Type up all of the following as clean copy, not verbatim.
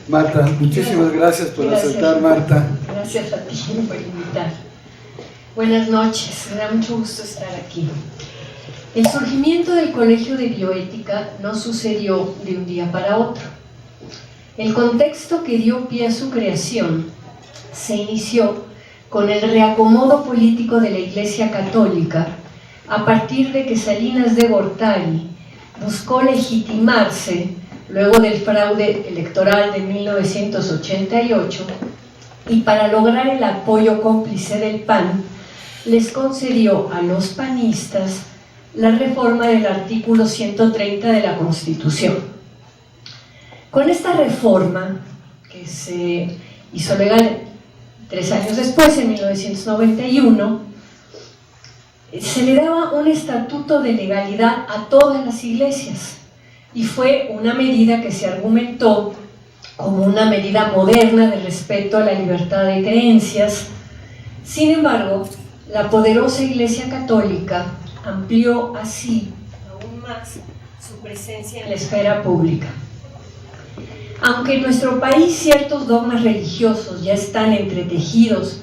Marta, muchísimas gracias por aceptar, Marta. Gracias a ti por invitar. Buenas noches, me da mucho gusto estar aquí. El surgimiento del Colegio de Bioética no sucedió de un día para otro. El contexto que dio pie a su creación se inició con el reacomodo político de la Iglesia Católica a partir de que Salinas de Gortari buscó legitimarse luego del fraude electoral de 1988 y para lograr el apoyo cómplice del PAN les concedió a los panistas la reforma del artículo 130 de la Constitución. Con esta reforma, que se hizo legal 3 años después, en 1991, se le daba un estatuto de legalidad a todas las iglesias y fue una medida que se argumentó como una medida moderna de respeto a la libertad de creencias. Sin embargo, la poderosa Iglesia Católica amplió así aún más su presencia en la esfera pública. Aunque en nuestro país ciertos dogmas religiosos ya están entretejidos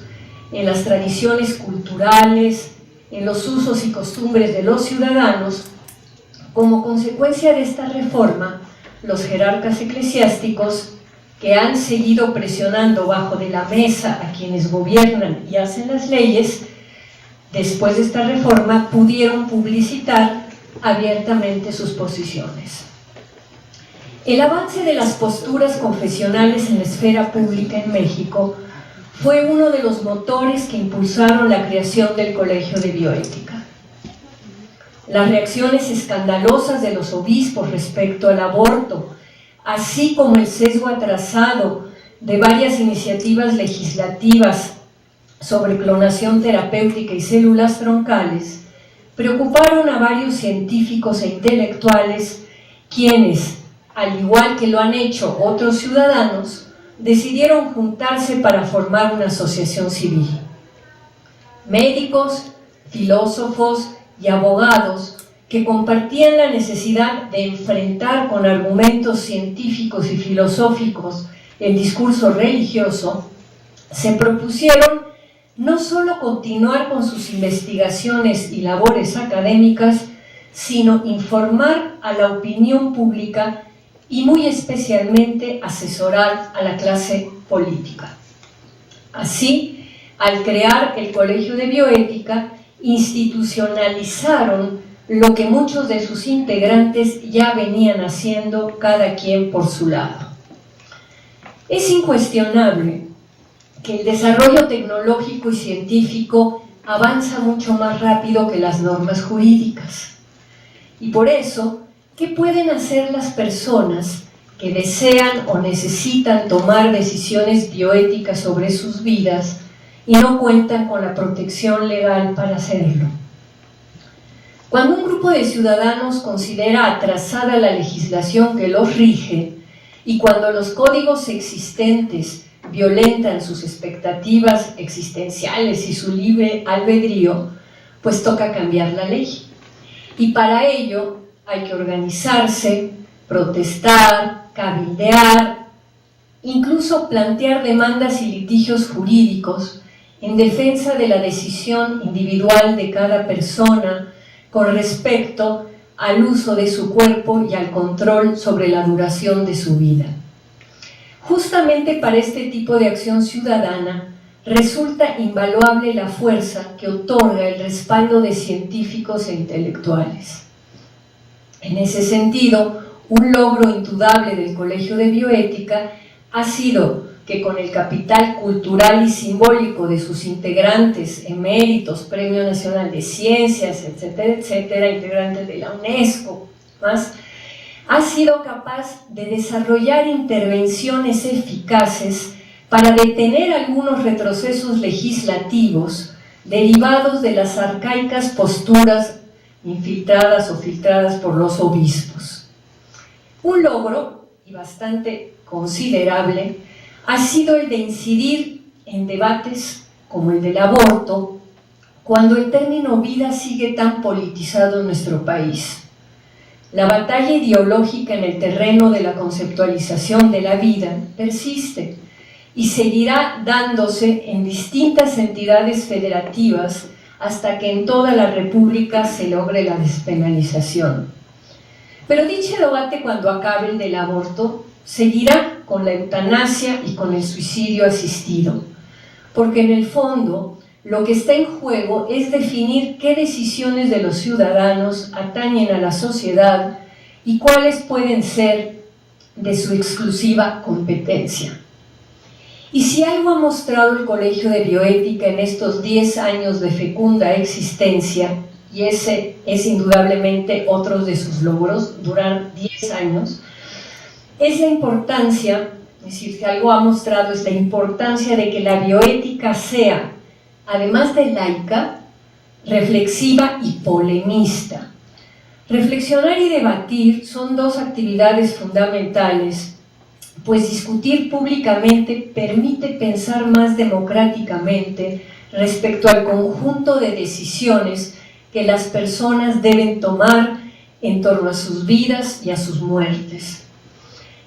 en las tradiciones culturales, en los usos y costumbres de los ciudadanos, como consecuencia de esta reforma, los jerarcas eclesiásticos que han seguido presionando bajo de la mesa a quienes gobiernan y hacen las leyes, después de esta reforma pudieron publicitar abiertamente sus posiciones. El avance de las posturas confesionales en la esfera pública en México fue uno de los motores que impulsaron la creación del Colegio de Bioética. Las reacciones escandalosas de los obispos respecto al aborto, así como el sesgo atrasado de varias iniciativas legislativas sobre clonación terapéutica y células troncales, preocuparon a varios científicos e intelectuales quienes, al igual que lo han hecho otros ciudadanos, decidieron juntarse para formar una asociación civil. Médicos, filósofos y abogados que compartían la necesidad de enfrentar con argumentos científicos y filosóficos el discurso religioso, se propusieron no solo continuar con sus investigaciones y labores académicas, sino informar a la opinión pública y muy especialmente asesorar a la clase política. Así, al crear el Colegio de Bioética, institucionalizaron lo que muchos de sus integrantes ya venían haciendo, cada quien por su lado. Es incuestionable que el desarrollo tecnológico y científico avanza mucho más rápido que las normas jurídicas. Y por eso, ¿qué pueden hacer las personas que desean o necesitan tomar decisiones bioéticas sobre sus vidas y no cuentan con la protección legal para hacerlo? Cuando un grupo de ciudadanos considera atrasada la legislación que los rige y cuando los códigos existentes violentan sus expectativas existenciales y su libre albedrío, pues toca cambiar la ley. Y para ello hay que organizarse, protestar, cabildear, incluso plantear demandas y litigios jurídicos en defensa de la decisión individual de cada persona con respecto al uso de su cuerpo y al control sobre la duración de su vida. Justamente para este tipo de acción ciudadana resulta invaluable la fuerza que otorga el respaldo de científicos e intelectuales. En ese sentido, un logro indudable del Colegio de Bioética ha sido que con el capital cultural y simbólico de sus integrantes eméritos, Premio Nacional de Ciencias, etcétera, etcétera, integrantes de la UNESCO, más, ha sido capaz de desarrollar intervenciones eficaces para detener algunos retrocesos legislativos derivados de las arcaicas posturas infiltradas o filtradas por los obispos. Un logro, y bastante considerable, ha sido el de incidir en debates como el del aborto, cuando el término vida sigue tan politizado en nuestro país. La batalla ideológica en el terreno de la conceptualización de la vida persiste y seguirá dándose en distintas entidades federativas hasta que en toda la República se logre la despenalización. Pero dicho debate, cuando acabe el del aborto, seguirá con la eutanasia y con el suicidio asistido, porque en el fondo lo que está en juego es definir qué decisiones de los ciudadanos atañen a la sociedad y cuáles pueden ser de su exclusiva competencia. Y si algo ha mostrado el Colegio de Bioética en estos 10 años de fecunda existencia, y ese es indudablemente otro de sus logros, durar 10 años, es la importancia, es decir, si algo ha mostrado es la importancia de que la bioética sea, además de laica, reflexiva y polemista. Reflexionar y debatir son dos actividades fundamentales, pues discutir públicamente permite pensar más democráticamente respecto al conjunto de decisiones que las personas deben tomar en torno a sus vidas y a sus muertes.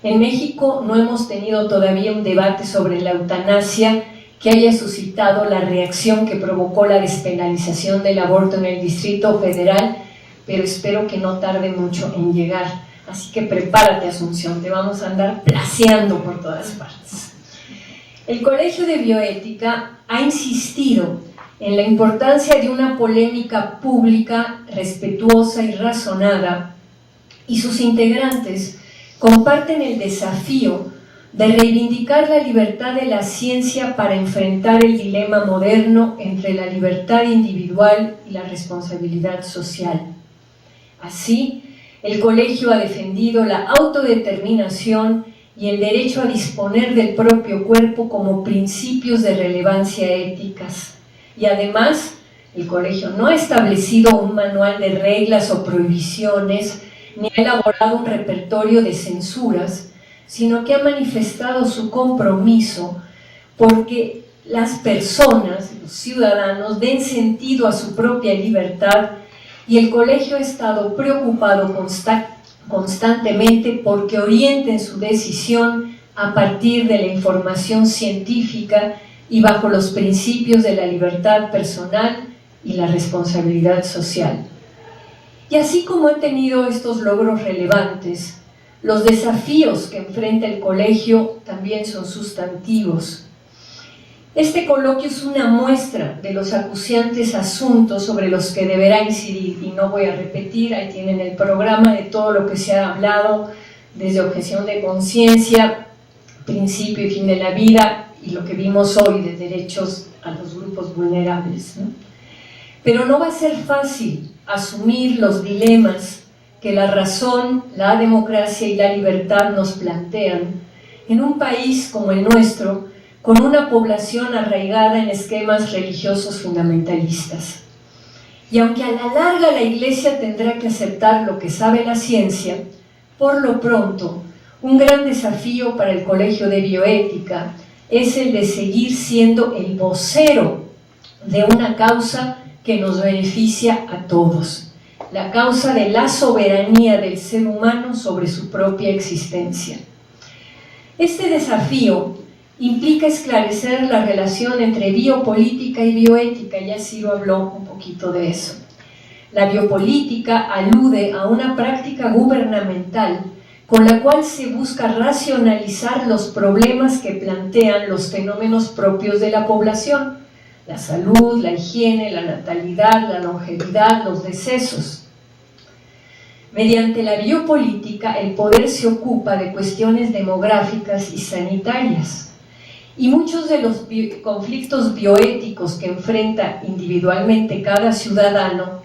En México no hemos tenido todavía un debate sobre la eutanasia que haya suscitado la reacción que provocó la despenalización del aborto en el Distrito Federal, pero espero que no tarde mucho en llegar. Así que prepárate, Asunción, te vamos a andar placeando por todas partes. El Colegio de Bioética ha insistido en la importancia de una polémica pública, respetuosa y razonada, y sus integrantes comparten el desafío de reivindicar la libertad de la ciencia para enfrentar el dilema moderno entre la libertad individual y la responsabilidad social. Así, el colegio ha defendido la autodeterminación y el derecho a disponer del propio cuerpo como principios de relevancia éticas. Y además, el colegio no ha establecido un manual de reglas o prohibiciones, ni ha elaborado un repertorio de censuras, sino que ha manifestado su compromiso porque las personas, los ciudadanos, den sentido a su propia libertad, y el colegio ha estado preocupado constantemente porque orienten su decisión a partir de la información científica y bajo los principios de la libertad personal y la responsabilidad social. Y así como han tenido estos logros relevantes, los desafíos que enfrenta el colegio también son sustantivos. Este coloquio es una muestra de los acuciantes asuntos sobre los que deberá incidir, y no voy a repetir, ahí tienen el programa de todo lo que se ha hablado, desde objeción de conciencia, principio y fin de la vida, y lo que vimos hoy de derechos a los grupos vulnerables, ¿no? Pero no va a ser fácil asumir los dilemas que la razón, la democracia y la libertad nos plantean en un país como el nuestro, con una población arraigada en esquemas religiosos fundamentalistas. Y aunque a la larga la Iglesia tendrá que aceptar lo que sabe la ciencia, por lo pronto, un gran desafío para el Colegio de Bioética es el de seguir siendo el vocero de una causa que nos beneficia a todos, la causa de la soberanía del ser humano sobre su propia existencia. Este desafío implica esclarecer la relación entre biopolítica y bioética, ya Ciro habló un poquito de eso. La biopolítica alude a una práctica gubernamental con la cual se busca racionalizar los problemas que plantean los fenómenos propios de la población: la salud, la higiene, la natalidad, la longevidad, los decesos. Mediante la biopolítica, el poder se ocupa de cuestiones demográficas y sanitarias. Y muchos de los conflictos bioéticos que enfrenta individualmente cada ciudadano,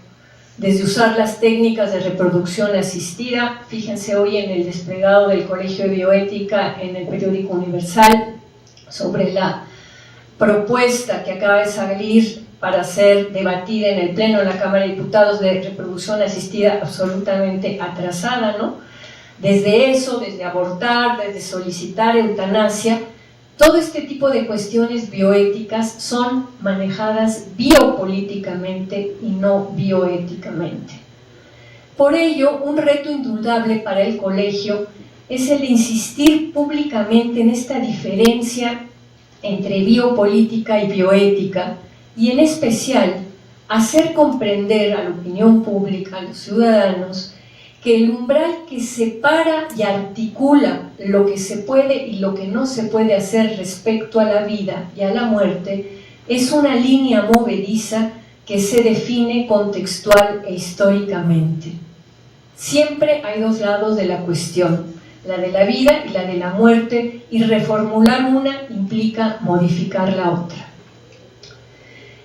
desde usar las técnicas de reproducción asistida, fíjense hoy en el desplegado del Colegio de Bioética en el periódico Universal, sobre la propuesta que acaba de salir para ser debatida en el Pleno de la Cámara de Diputados de reproducción asistida absolutamente atrasada, ¿no? Desde eso, desde abortar, desde solicitar eutanasia, todo este tipo de cuestiones bioéticas son manejadas biopolíticamente y no bioéticamente. Por ello, un reto indudable para el colegio es el de insistir públicamente en esta diferencia entre biopolítica y bioética, y en especial hacer comprender a la opinión pública, a los ciudadanos, que el umbral que separa y articula lo que se puede y lo que no se puede hacer respecto a la vida y a la muerte es una línea movediza que se define contextual e históricamente. Siempre hay dos lados de la cuestión, la de la vida y la de la muerte, y reformular una implica modificar la otra.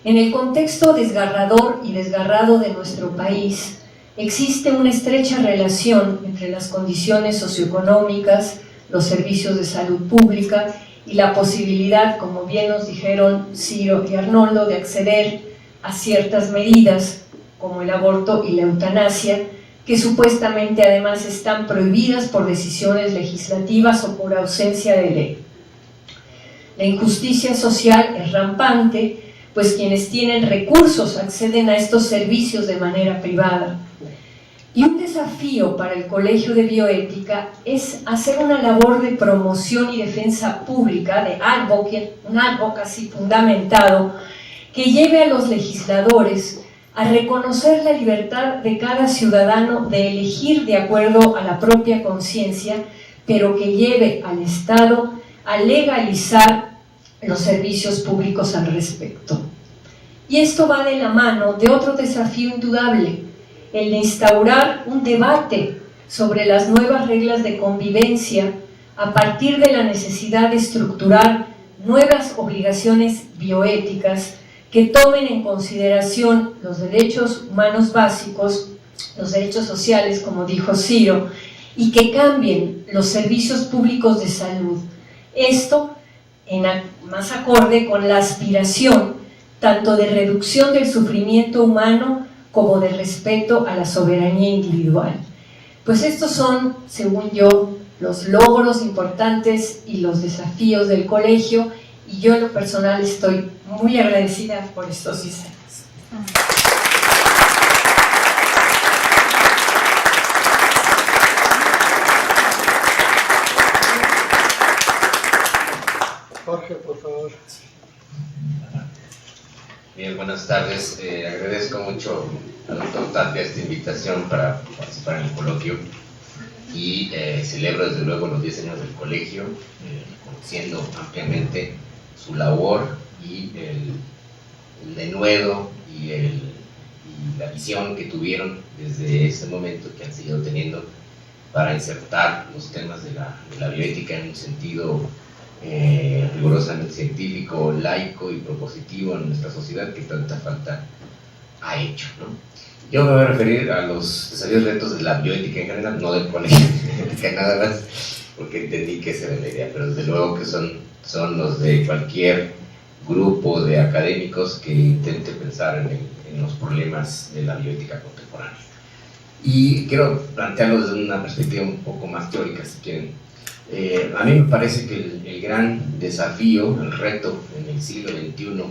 En el contexto desgarrador y desgarrado de nuestro país, existe una estrecha relación entre las condiciones socioeconómicas, los servicios de salud pública y la posibilidad, como bien nos dijeron Ciro y Arnoldo, de acceder a ciertas medidas como el aborto y la eutanasia, que supuestamente además están prohibidas por decisiones legislativas o por ausencia de ley. La injusticia social es rampante, pues quienes tienen recursos acceden a estos servicios de manera privada. Y un desafío para el Colegio de Bioética es hacer una labor de promoción y defensa pública, un advocacy fundamentado, que lleve a los legisladores a reconocer la libertad de cada ciudadano de elegir de acuerdo a la propia conciencia, pero que lleve al Estado a legalizar los servicios públicos al respecto. Y esto va de la mano de otro desafío indudable, el de instaurar un debate sobre las nuevas reglas de convivencia a partir de la necesidad de estructurar nuevas obligaciones bioéticas que tomen en consideración los derechos humanos básicos, los derechos sociales, como dijo Ciro, y que cambien los servicios públicos de salud. Esto más acorde con la aspiración tanto de reducción del sufrimiento humano como de respeto a la soberanía individual. Pues estos son, según yo, los logros importantes y los desafíos del colegio, y yo en lo personal estoy muy agradecida por estos 10 años. Jorge, por favor. Bien, buenas tardes. Agradezco mucho al doctor Tapia esta invitación para participar en el coloquio y celebro desde luego los 10 años del colegio, reconociendo ampliamente su labor y el denuedo y la visión que tuvieron desde ese momento, que han seguido teniendo, para insertar los temas de la bioética en un sentido rigurosamente científico, laico y propositivo en nuestra sociedad que tanta falta ha hecho, ¿no? Yo me voy a referir a los desafíos retos de la bioética en general, no del colegio de bioética nada más, porque entendí que esa era la idea, pero desde luego que son los de cualquier grupo de académicos que intente pensar en los problemas de la bioética contemporánea. Y quiero plantearlo desde una perspectiva un poco más teórica, si quieren. A mí me parece que el gran desafío, el reto en el siglo XXI,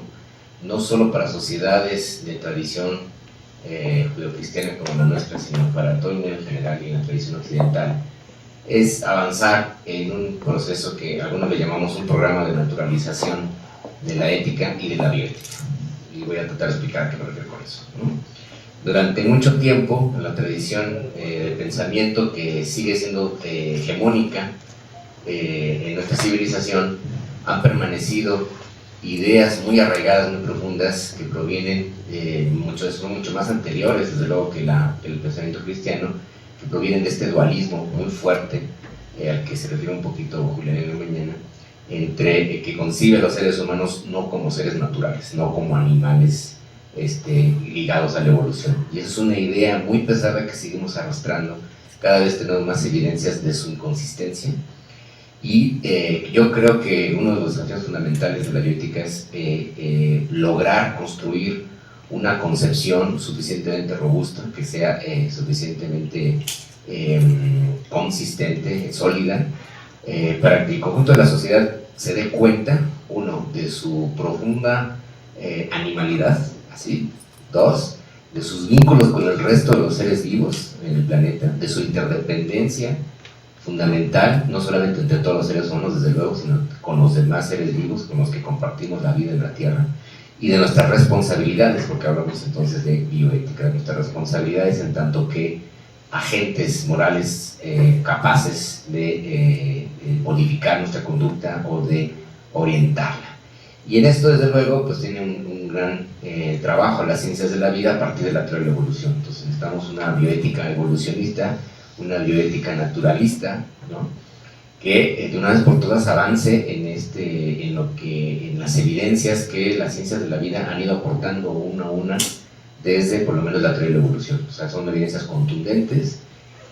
no solo para sociedades de tradición judeocristiana como la nuestra, sino para todo el mundo en general y en la tradición occidental, es avanzar en un proceso que algunos le llamamos un programa de naturalización de la ética y de la bioética. Y voy a tratar de explicar qué me refiero con eso, ¿no? Durante mucho tiempo, en la tradición de pensamiento que sigue siendo hegemónica en nuestra civilización, han permanecido ideas muy arraigadas, muy profundas, que provienen, son mucho más anteriores, desde luego, que el pensamiento cristiano, que provienen de este dualismo muy fuerte, al que se refiere un poquito Julián en la mañana, entre que concibe a los seres humanos no como seres naturales, no como animales ligados a la evolución. Y esa es una idea muy pesada que seguimos arrastrando. Cada vez tenemos más evidencias de su inconsistencia. Y yo creo que uno de los desafíos fundamentales de la bioética es lograr construir una concepción suficientemente robusta, que sea suficientemente consistente, sólida, para que el conjunto de la sociedad se dé cuenta, uno, de su profunda animalidad, ¿sí? Dos, de sus vínculos con el resto de los seres vivos en el planeta, de su interdependencia fundamental, no solamente entre todos los seres humanos, desde luego, sino con los demás seres vivos con los que compartimos la vida en la Tierra, y de nuestras responsabilidades, porque hablamos entonces de bioética, de nuestras responsabilidades en tanto que agentes morales capaces de modificar nuestra conducta o de orientarla. Y en esto, desde luego, pues tiene un gran trabajo las ciencias de la vida a partir de la teoría de la evolución. Entonces necesitamos una bioética evolucionista, una bioética naturalista, ¿no? Que de una vez por todas avance en las evidencias que las ciencias de la vida han ido aportando una a una desde por lo menos la teoría de la evolución. O sea, son evidencias contundentes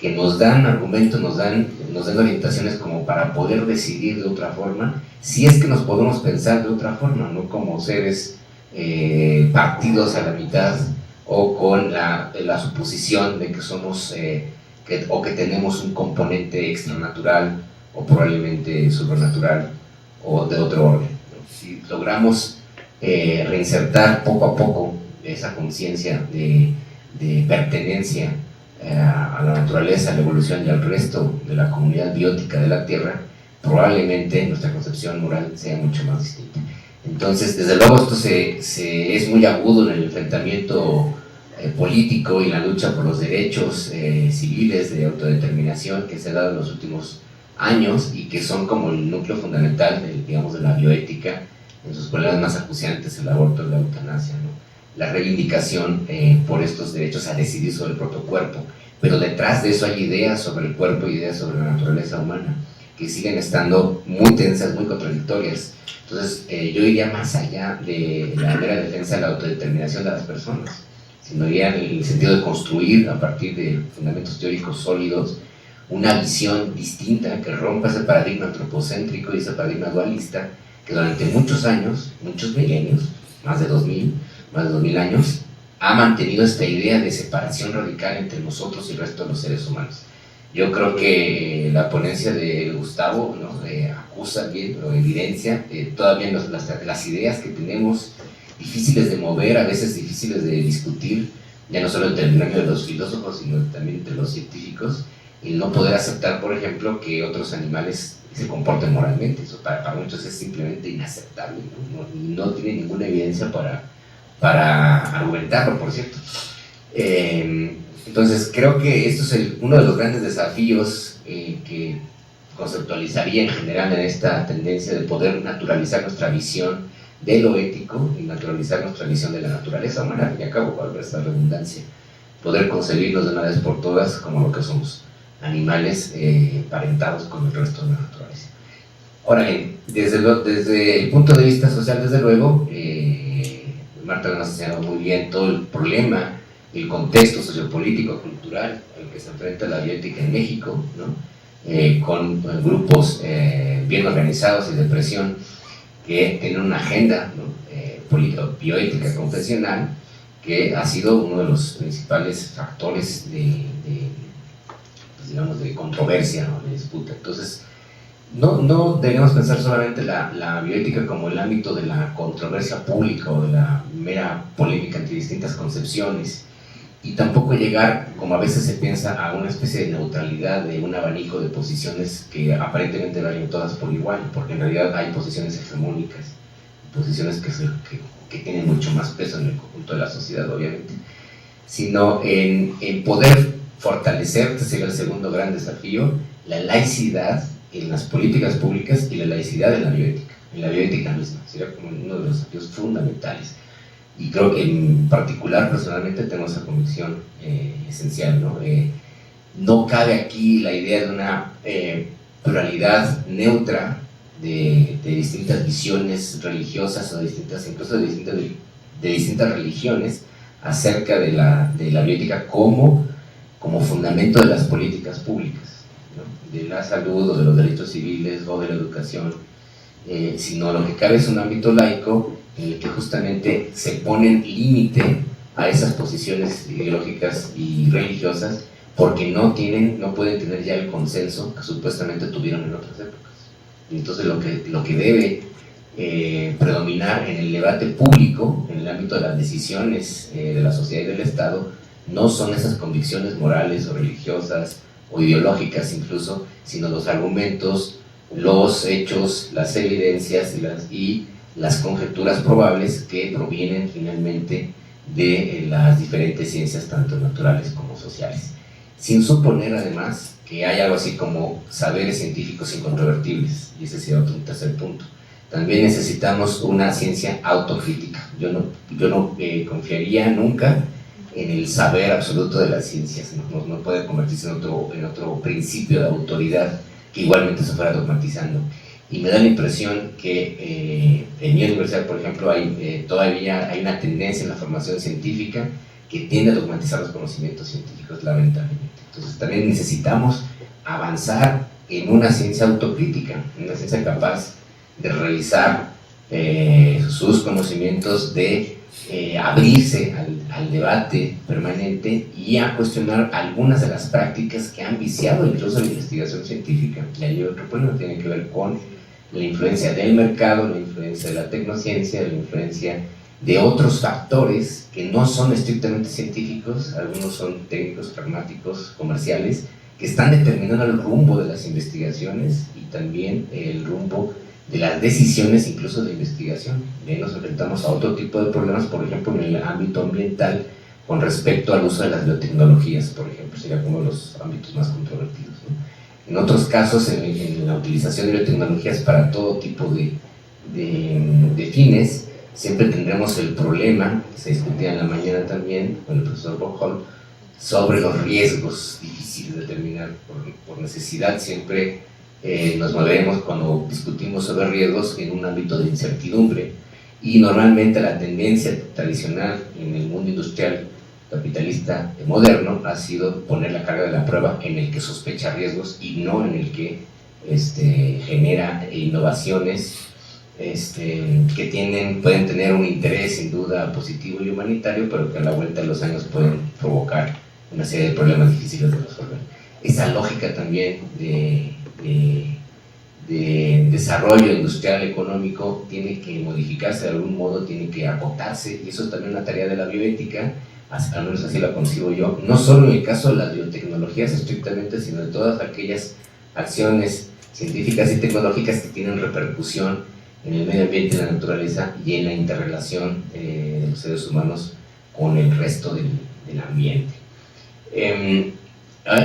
que nos dan argumentos, nos dan orientaciones como para poder decidir de otra forma, si es que nos podemos pensar de otra forma, no como seres partidos a la mitad o con la suposición de que somos o que tenemos un componente extranatural o probablemente sobrenatural o de otro orden. Si logramos reinsertar poco a poco esa conciencia de pertenencia a la naturaleza, a la evolución y al resto de la comunidad biótica de la Tierra, probablemente nuestra concepción moral sea mucho más distinta. Entonces, desde luego esto es muy agudo en el enfrentamiento político y la lucha por los derechos civiles de autodeterminación que se ha dado en los últimos años y que son como el núcleo fundamental de la bioética en sus problemas más acuciantes, el aborto y la eutanasia, ¿no? La reivindicación por estos derechos a decidir sobre el propio cuerpo, pero detrás de eso hay ideas sobre el cuerpo, ideas sobre la naturaleza humana que siguen estando muy tensas, muy contradictorias. Entonces yo iría más allá de la mera defensa de la autodeterminación de las personas, sino iría en el sentido de construir a partir de fundamentos teóricos sólidos una visión distinta que rompa ese paradigma antropocéntrico y ese paradigma dualista que durante muchos años, muchos milenios, más de 2000 años, ha mantenido esta idea de separación radical entre nosotros y el resto de los seres humanos. Yo creo que la ponencia de Gustavo, ¿no?, acusa bien o evidencia todavía las ideas que tenemos difíciles de mover, a veces difíciles de discutir, ya no solo entre el gremio de los filósofos, sino también entre los científicos, y no poder aceptar, por ejemplo, que otros animales se comporten moralmente. Eso para muchos es simplemente inaceptable, ¿no? No tiene ninguna evidencia para argumentarlo, por cierto. Entonces creo que esto es uno de los grandes desafíos que conceptualizaría en general en esta tendencia de poder naturalizar nuestra visión de lo ético y naturalizar nuestra visión de la naturaleza humana, al fin y al cabo, para esta redundancia, poder concebirnos de una vez por todas como lo que somos, animales parentados con el resto de la naturaleza. Ahora bien, desde el punto de vista social, desde luego, Marta nos ha enseñado muy bien todo el problema, el contexto sociopolítico, cultural al que se enfrenta la bioética en México, ¿no? Con grupos bien organizados y de presión que tienen una agenda, ¿no?, bioética confesional, que ha sido uno de los principales factores de controversia, ¿no?, de disputa. Entonces, no debemos pensar solamente la bioética como el ámbito de la controversia pública o de la mera polémica entre distintas concepciones, y tampoco llegar, como a veces se piensa, a una especie de neutralidad de un abanico de posiciones que aparentemente valen todas por igual, porque en realidad hay posiciones hegemónicas, posiciones que tienen mucho más peso en el conjunto de la sociedad, obviamente, sino en poder fortalecer, este sería el segundo gran desafío, la laicidad en las políticas públicas y la laicidad en la bioética misma, sería como uno de los desafíos fundamentales. Y creo que en particular, personalmente, tengo esa convicción esencial, ¿no? No cabe aquí la idea de una pluralidad neutra de distintas visiones religiosas o incluso de distintas religiones acerca de la bioética como fundamento de las políticas públicas, ¿no?, de la salud o de los derechos civiles o de la educación, sino lo que cabe es un ámbito laico en el que justamente se ponen límite a esas posiciones ideológicas y religiosas porque no pueden tener ya el consenso que supuestamente tuvieron en otras épocas. Y entonces lo que debe predominar en el debate público, en el ámbito de las decisiones de la sociedad y del Estado, no son esas convicciones morales o religiosas o ideológicas incluso, sino los argumentos, los hechos, las evidencias y las conjeturas probables que provienen finalmente de las diferentes ciencias, tanto naturales como sociales, sin suponer además que hay algo así como saberes científicos incontrovertibles, y ese sería otro tercer punto. También necesitamos una ciencia autocrítica. Yo no confiaría nunca en el saber absoluto de las ciencias, no puede convertirse en otro principio de autoridad que igualmente se fuera dogmatizando. Y me da la impresión que en mi universidad, por ejemplo, todavía hay una tendencia en la formación científica que tiende a dogmatizar los conocimientos científicos, lamentablemente. Entonces también necesitamos avanzar en una ciencia autocrítica, una ciencia capaz de revisar sus conocimientos, de abrirse al debate permanente y a cuestionar algunas de las prácticas que han viciado incluso la investigación científica. Y hay otro problema que tiene que ver con la influencia del mercado, la influencia de la tecnociencia, la influencia de otros factores que no son estrictamente científicos, algunos son técnicos, pragmáticos, comerciales, que están determinando el rumbo de las investigaciones y también el rumbo de las decisiones incluso de investigación. Y ahí nos enfrentamos a otro tipo de problemas, por ejemplo en el ámbito ambiental, con respecto al uso de las biotecnologías, por ejemplo, sería como los ámbitos más controvertidos, ¿no? En otros casos, en la utilización de biotecnologías para todo tipo de fines, siempre tendremos el problema, que se discutía en la mañana también con el profesor Bockholm, sobre los riesgos difíciles de determinar. Por necesidad siempre nos moveremos cuando discutimos sobre riesgos en un ámbito de incertidumbre, y normalmente la tendencia tradicional en el mundo industrial capitalista moderno ha sido poner la carga de la prueba en el que sospecha riesgos y no en el que genera innovaciones que pueden tener un interés sin duda positivo y humanitario, pero que a la vuelta de los años pueden provocar una serie de problemas difíciles de resolver. Esa lógica también de desarrollo industrial económico tiene que modificarse de algún modo, tiene que acotarse, y eso es también una tarea de la bioética, al menos así la concibo yo, no solo en el caso de las biotecnologías estrictamente, sino de todas aquellas acciones científicas y tecnológicas que tienen repercusión en el medio ambiente y la naturaleza y en la interrelación de los seres humanos con el resto del ambiente.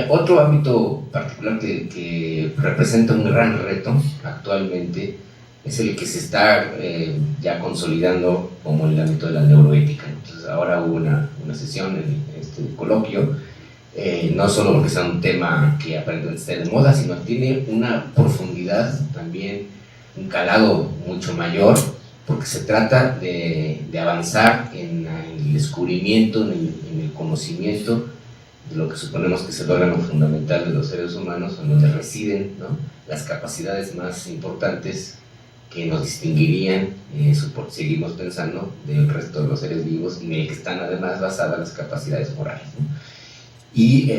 Otro ámbito particular que representa un gran reto actualmente es el que se está ya consolidando como el ámbito de la neuroética. Entonces ahora hubo una sesión en este coloquio, no solo porque sea un tema que aparentemente está de moda, sino que tiene una profundidad también, un calado mucho mayor, porque se trata de avanzar en el descubrimiento, en el conocimiento de lo que suponemos que es el órgano fundamental de los seres humanos, en donde residen, ¿no?, las capacidades más importantes que nos distinguirían, seguimos pensando, del resto de los seres vivos, y en el que están además basadas las capacidades morales, ¿no? Y